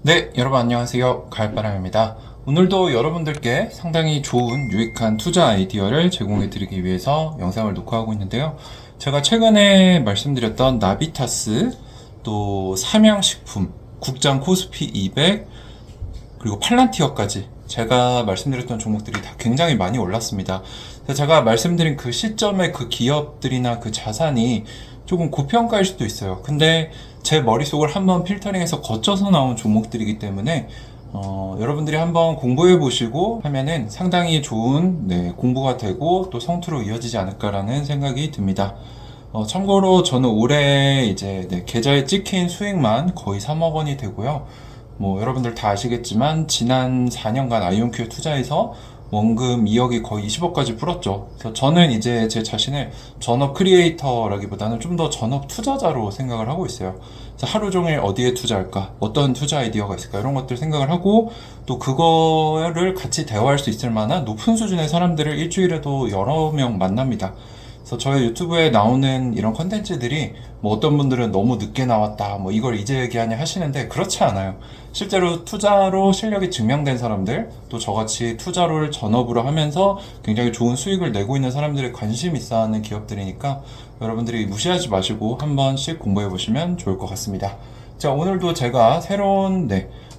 네, 여러분 안녕하세요. 가을바람입니다. 오늘도 여러분들께 상당히 좋은 유익한 투자 아이디어를 제공해 드리기 위해서 영상을 녹화하고 있는데요. 제가 최근에 말씀드렸던 나비타스, 또 삼양식품, 국장 코스피 200, 그리고 팔란티어까지 제가 말씀드렸던 종목들이 다 굉장히 많이 올랐습니다. 그래서 제가 말씀드린 그 시점에 그 기업들이나 그 자산이 조금 고평가일 수도 있어요. 근데 제 머릿속을 한번 필터링해서 거쳐서 나온 종목들이기 때문에 여러분들이 한번 공부해 보시고 하면은 상당히 좋은 공부가 되고 또 성투로 이어지지 않을까라는 생각이 듭니다. 참고로 저는 올해 이제 계좌에 찍힌 수익만 거의 3억 원이 되고요. 뭐 여러분들 다 아시겠지만 지난 4년간 아이온큐에 투자해서 원금 2억이 거의 20억까지 불었죠. 그래서 저는 이제 제 자신을 전업 크리에이터라기보다는 좀 더 전업 투자자로 생각을 하고 있어요. 그래서 하루 종일 어디에 투자할까? 어떤 투자 아이디어가 있을까? 이런 것들 생각을 하고 또 그거를 같이 대화할 수 있을 만한 높은 수준의 사람들을 일주일에도 여러 명 만납니다. 그래서 저의 유튜브에 나오는 이런 컨텐츠들이 뭐 어떤 분들은 너무 늦게 나왔다, 뭐 이걸 이제 얘기하냐 하시는데 그렇지 않아요. 실제로 투자로 실력이 증명된 사람들, 또 저같이 투자를 전업으로 하면서 굉장히 좋은 수익을 내고 있는 사람들이 관심 있어 하는 기업들이니까 여러분들이 무시하지 마시고 한 번씩 공부해 보시면 좋을 것 같습니다. 자, 오늘도 제가 새로운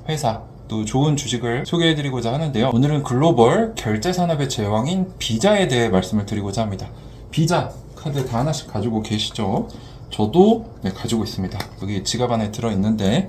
회사, 또 좋은 주식을 소개해드리고자 하는데요. 오늘은 글로벌 결제산업의 제왕인 비자에 대해 말씀을 드리고자 합니다. 비자 카드 다 하나씩 가지고 계시죠? 저도 가지고 있습니다. 여기 지갑 안에 들어있는데,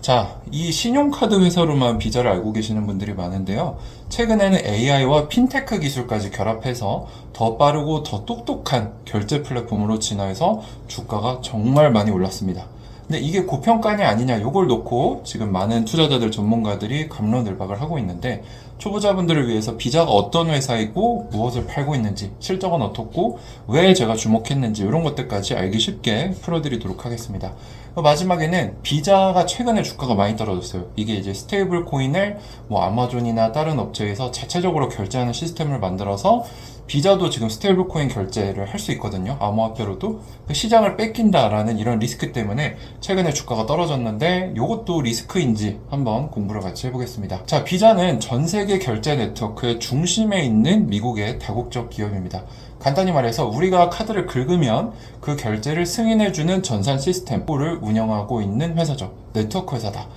자, 이 신용카드 회사로만 비자를 알고 계시는 분들이 많은데요. 최근에는 AI와 핀테크 기술까지 결합해서 더 빠르고 더 똑똑한 결제 플랫폼으로 진화해서 주가가 정말 많이 올랐습니다. 근데 이게 고평가냐 아니냐 요걸 놓고 지금 많은 투자자들 전문가들이 갑론을박을 하고 있는데, 초보자분들을 위해서 비자가 어떤 회사이고 무엇을 팔고 있는지, 실적은 어떻고 왜 제가 주목했는지 이런 것들까지 알기 쉽게 풀어드리도록 하겠습니다. 마지막에는 비자가 최근에 주가가 많이 떨어졌어요. 이게 이제 스테이블 코인을 뭐 아마존이나 다른 업체에서 자체적으로 결제하는 시스템을 만들어서 비자도 지금 스테이블 코인 결제를 할 수 있거든요. 암호화폐로도. 시장을 뺏긴다라는 이런 리스크 때문에 최근에 주가가 떨어졌는데 이것도 리스크인지 한번 공부를 같이 해보겠습니다. 자, 비자는 전 세계 결제 네트워크의 중심에 있는 미국의 다국적 기업입니다. 간단히 말해서 우리가 카드를 긁으면 그 결제를 승인해주는 전산 시스템을 운영하고 있는 회사죠. 네트워크 회사다.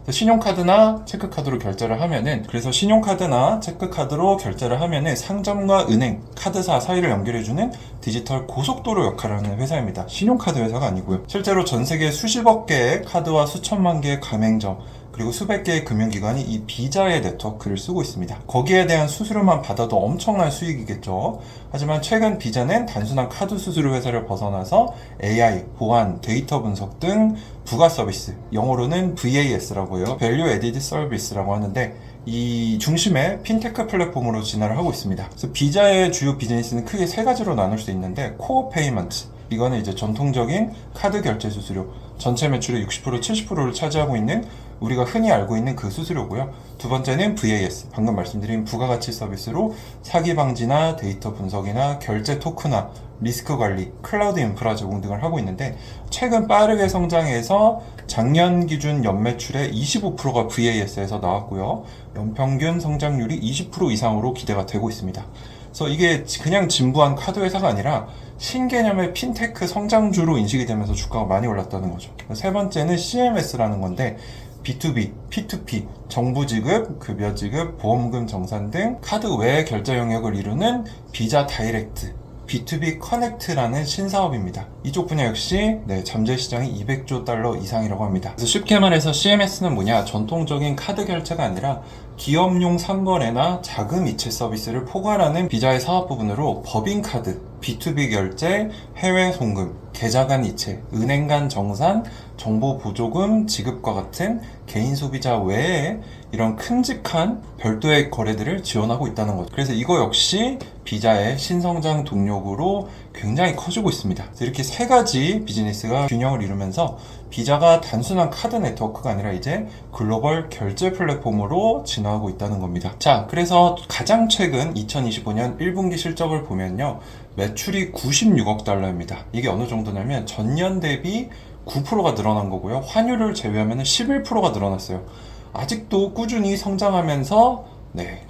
신용카드나 체크카드로 결제를 하면은, 그래서 신용카드나 체크카드로 결제를 하면은 상점과 은행, 카드사 사이를 연결해주는 디지털 고속도로 역할을 하는 회사입니다. 신용카드 회사가 아니고요. 실제로 전 세계 수십억 개의 카드와 수천만 개의 가맹점, 그리고 수백 개의 금융기관이 이 비자의 네트워크를 쓰고 있습니다. 거기에 대한 수수료만 받아도 엄청난 수익이겠죠. 하지만 최근 비자는 단순한 카드 수수료 회사를 벗어나서 AI, 보안, 데이터 분석 등 부가 서비스, 영어로는 VAS라고 해요. Value Added Service라고 하는데, 이 중심의 핀테크 플랫폼으로 진화를 하고 있습니다. 그래서 비자의 주요 비즈니스는 크게 세 가지로 나눌 수 있는데, 코어 페이먼트, 이거는 이제 전통적인 카드 결제 수수료, 전체 매출의 60% 70%를 차지하고 있는 우리가 흔히 알고 있는 그 수수료고요. 두 번째는 VAS, 방금 말씀드린 부가가치 서비스로 사기 방지나 데이터 분석이나 결제 토큰화, 리스크 관리, 클라우드 인프라 제공 등을 하고 있는데, 최근 빠르게 성장해서 작년 기준 연매출의 25%가 VAS에서 나왔고요. 연평균 성장률이 20% 이상으로 기대가 되고 있습니다. 그래서 이게 그냥 진부한 카드 회사가 아니라 신개념의 핀테크 성장주로 인식이 되면서 주가가 많이 올랐다는 거죠. 세 번째는 CMS라는 건데, B2B, P2P, 정부 지급, 급여 지급, 보험금 정산 등 카드 외 결제 영역을 이루는 비자 다이렉트, B2B 커넥트라는 신사업입니다. 이쪽 분야 역시 잠재 시장이 200조 달러 이상이라고 합니다. 그래서 쉽게 말해서 CMS는 뭐냐? 전통적인 카드 결제가 아니라 기업용 상거래나 자금 이체 서비스를 포괄하는 비자의 사업 부분으로 법인카드, B2B 결제, 해외 송금, 계좌 간 이체, 은행 간 정산, 정보 보조금 지급과 같은 개인 소비자 외에 이런 큼직한 별도의 거래들을 지원하고 있다는 거죠. 그래서 이거 역시 비자의 신성장 동력으로 굉장히 커지고 있습니다. 그래서 이렇게 세 가지 비즈니스가 균형을 이루면서 비자가 단순한 카드 네트워크가 아니라 이제 글로벌 결제 플랫폼으로 진화하고 있다는 겁니다. 자, 그래서 가장 최근 2025년 1분기 실적을 보면요, 매출이 96억 달러입니다. 이게 어느 정도냐면 전년 대비 9%가 늘어난 거고요. 환율을 제외하면 11%가 늘어났어요. 아직도 꾸준히 성장하면서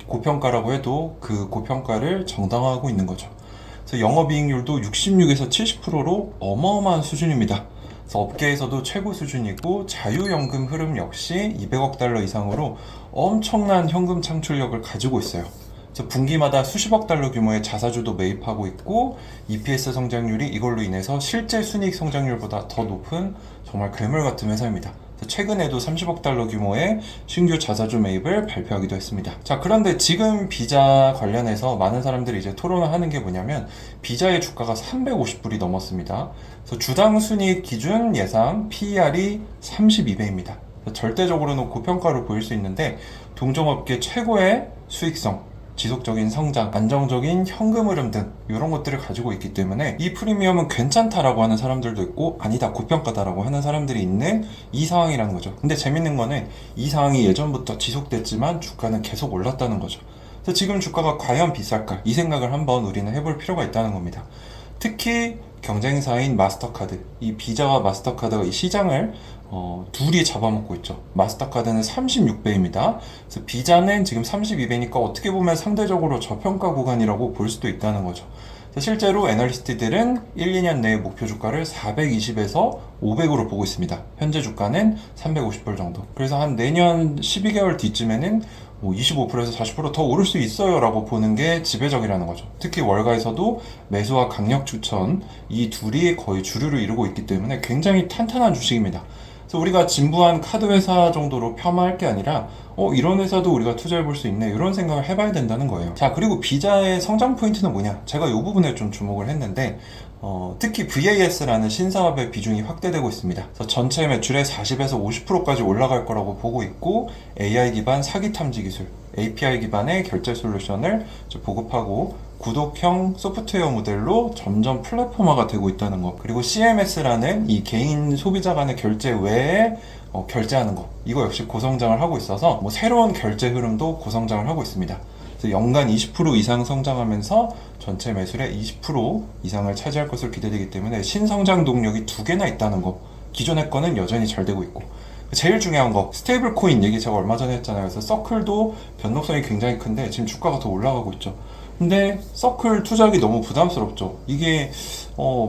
고평가라고 해도 그 고평가를 정당화하고 있는 거죠. 그래서 영업이익률도 66에서 70%로 어마어마한 수준입니다. 그래서 업계에서도 최고 수준이고 자유연금 흐름 역시 200억 달러 이상으로 엄청난 현금 창출력을 가지고 있어요. 그래서 분기마다 수십억 달러 규모의 자사주도 매입하고 있고 EPS 성장률이 이걸로 인해서 실제 순이익 성장률보다 더 높은 정말 괴물 같은 회사입니다. 최근에도 30억 달러 규모의 신규 자사주 매입을 발표하기도 했습니다. 자, 그런데 지금 비자 관련해서 많은 사람들이 이제 토론을 하는 게 뭐냐면 비자의 주가가 350불이 넘었습니다. 그래서 주당 순이익 기준 예상 PER이 32배입니다. 절대적으로는 고평가로 보일 수 있는데 동종업계 최고의 수익성, 지속적인 성장, 안정적인 현금 흐름 등 이런 것들을 가지고 있기 때문에 이 프리미엄은 괜찮다라고 하는 사람들도 있고 아니다 고평가다라고 하는 사람들이 있는 이 상황이라는 거죠. 근데 재밌는 거는 이 상황이 예전부터 지속됐지만 주가는 계속 올랐다는 거죠. 그래서 지금 주가가 과연 비쌀까? 이 생각을 한번 우리는 해볼 필요가 있다는 겁니다. 특히 경쟁사인 마스터카드, 이 비자와 마스터카드가 이 시장을 둘이 잡아먹고 있죠. 마스터카드는 36배입니다. 그래서 비자는 지금 32배니까 어떻게 보면 상대적으로 저평가 구간이라고 볼 수도 있다는 거죠. 실제로 애널리스트들은 1, 2년 내에 목표 주가를 420에서 500으로 보고 있습니다. 현재 주가는 350불 정도. 그래서 한 내년 12개월 뒤쯤에는 25%에서 40%더 오를 수 있어요 라고 보는 게 지배적이라는 거죠. 특히 월가에서도 매수와 강력 추천 이 둘이 거의 주류를 이루고 있기 때문에 굉장히 탄탄한 주식입니다. 그래서 우리가 진부한 카드 회사 정도로 폄하할 게 아니라 이런 회사도 우리가 투자해 볼 수 있네 이런 생각을 해봐야 된다는 거예요. 자, 그리고 비자의 성장 포인트는 뭐냐? 제가 이 부분에 좀 주목을 했는데 특히 VAS라는 신사업의 비중이 확대되고 있습니다. 그래서 전체 매출의 40에서 50%까지 올라갈 거라고 보고 있고 AI 기반 사기 탐지 기술, API 기반의 결제 솔루션을 보급하고 구독형 소프트웨어 모델로 점점 플랫폼화가 되고 있다는 거. 그리고 CMS라는 이 개인 소비자 간의 결제 외에 결제하는 거. 이거 역시 고성장을 하고 있어서 새로운 결제 흐름도 고성장을 하고 있습니다. 그래서 연간 20% 이상 성장하면서 전체 매출의 20% 이상을 차지할 것으로 기대되기 때문에 신성장 동력이 두 개나 있다는 거. 기존의 거는 여전히 잘 되고 있고. 제일 중요한 거 스테이블 코인 얘기 제가 얼마 전에 했잖아요. 그래서 서클도 변동성이 굉장히 큰데 지금 주가가 더 올라가고 있죠. 근데 서클 투자하기 너무 부담스럽죠. 이게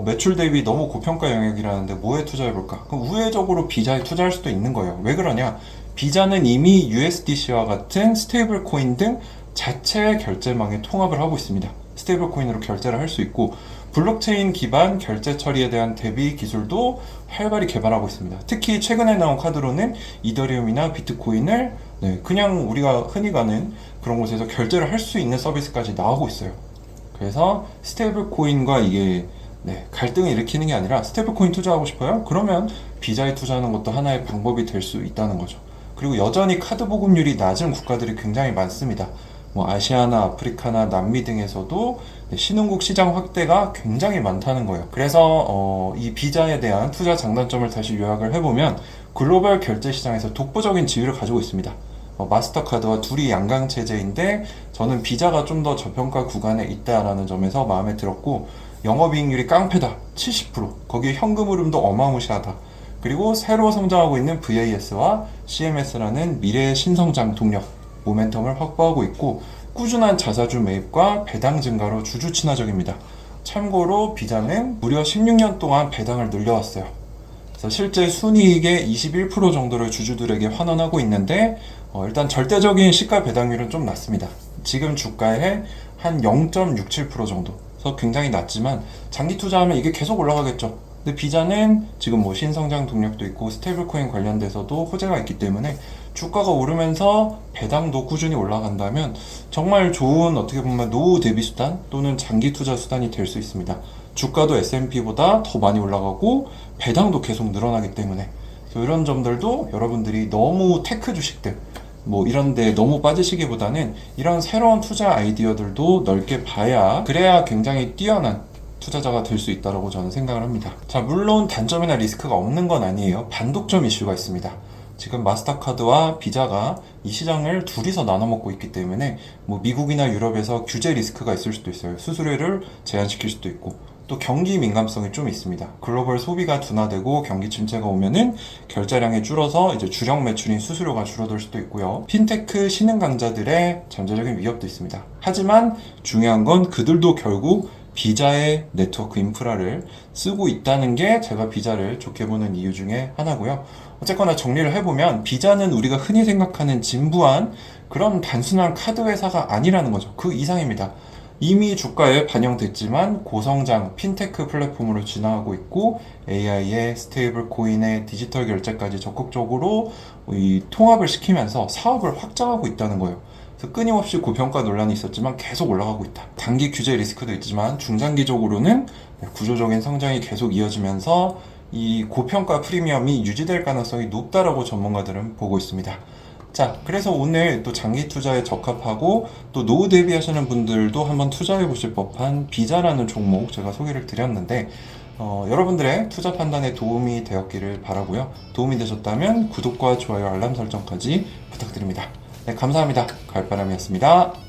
매출 대비 너무 고평가 영역이라는데 뭐에 투자해볼까? 그럼 우회적으로 비자에 투자할 수도 있는 거예요. 왜 그러냐? 비자는 이미 USDC와 같은 스테이블 코인 등 자체 결제망에 통합을 하고 있습니다. 스테이블 코인으로 결제를 할 수 있고 블록체인 기반 결제 처리에 대한 대비 기술도 활발히 개발하고 있습니다. 특히 최근에 나온 카드로는 이더리움이나 비트코인을 그냥 우리가 흔히 가는 그런 곳에서 결제를 할 수 있는 서비스까지 나오고 있어요. 그래서 스테이블 코인과 이게 갈등을 일으키는 게 아니라 스테이블 코인 투자하고 싶어요? 그러면 비자에 투자하는 것도 하나의 방법이 될 수 있다는 거죠. 그리고 여전히 카드 보급률이 낮은 국가들이 굉장히 많습니다. 아시아나 아프리카나 남미 등에서도 신흥국 시장 확대가 굉장히 많다는 거예요. 그래서 이 비자에 대한 투자 장단점을 다시 요약을 해보면 글로벌 결제 시장에서 독보적인 지위를 가지고 있습니다. 마스터카드와 둘이 양강 체제인데 저는 비자가 좀 더 저평가 구간에 있다라는 점에서 마음에 들었고 영업이익률이 깡패다 70% 거기에 현금 흐름도 어마무시하다. 그리고 새로 성장하고 있는 VAS와 CMS라는 미래의 신성장 동력 모멘텀을 확보하고 있고 꾸준한 자사주 매입과 배당 증가로 주주 친화적입니다. 참고로 비자는 무려 16년 동안 배당을 늘려왔어요. 그래서 실제 순이익의 21% 정도를 주주들에게 환원하고 있는데 일단 절대적인 시가 배당률은 좀 낮습니다. 지금 주가의 한 0.67% 정도. 그래서 굉장히 낮지만 장기 투자하면 이게 계속 올라가겠죠. 근데 비자는 지금 신성장 동력도 있고 스테이블코인 관련돼서도 호재가 있기 때문에 주가가 오르면서 배당도 꾸준히 올라간다면 정말 좋은 어떻게 보면 노후 대비 수단 또는 장기 투자 수단이 될 수 있습니다. 주가도 S&P보다 더 많이 올라가고 배당도 계속 늘어나기 때문에 이런 점들도 여러분들이 너무 테크 주식들 이런데 너무 빠지시기보다는 이런 새로운 투자 아이디어들도 넓게 봐야 그래야 굉장히 뛰어난 투자자가 될 수 있다고 저는 생각을 합니다. 자, 물론 단점이나 리스크가 없는 건 아니에요. 반독점 이슈가 있습니다. 지금 마스터카드와 비자가 이 시장을 둘이서 나눠 먹고 있기 때문에 미국이나 유럽에서 규제 리스크가 있을 수도 있어요. 수수료를 제한시킬 수도 있고 또 경기 민감성이 좀 있습니다. 글로벌 소비가 둔화되고 경기 침체가 오면은 결제량이 줄어서 이제 주력 매출인 수수료가 줄어들 수도 있고요. 핀테크 신흥 강자들의 잠재적인 위협도 있습니다. 하지만 중요한 건 그들도 결국 비자의 네트워크 인프라를 쓰고 있다는 게 제가 비자를 좋게 보는 이유 중에 하나고요. 어쨌거나 정리를 해보면 비자는 우리가 흔히 생각하는 진부한 그런 단순한 카드 회사가 아니라는 거죠. 그 이상입니다. 이미 주가에 반영됐지만 고성장 핀테크 플랫폼으로 진화하고 있고 AI의 스테이블 코인의 디지털 결제까지 적극적으로 이 통합을 시키면서 사업을 확장하고 있다는 거예요. 그래서 끊임없이 고평가 논란이 있었지만 계속 올라가고 있다. 단기 규제 리스크도 있지만 중장기적으로는 구조적인 성장이 계속 이어지면서 이 고평가 프리미엄이 유지될 가능성이 높다라고 전문가들은 보고 있습니다. 자, 그래서 오늘 또 장기 투자에 적합하고 또 노후 대비하시는 분들도 한번 투자해 보실 법한 비자라는 종목 제가 소개를 드렸는데 여러분들의 투자 판단에 도움이 되었기를 바라고요. 도움이 되셨다면 구독과 좋아요, 알람 설정까지 부탁드립니다. 네, 감사합니다. 가을바람이었습니다.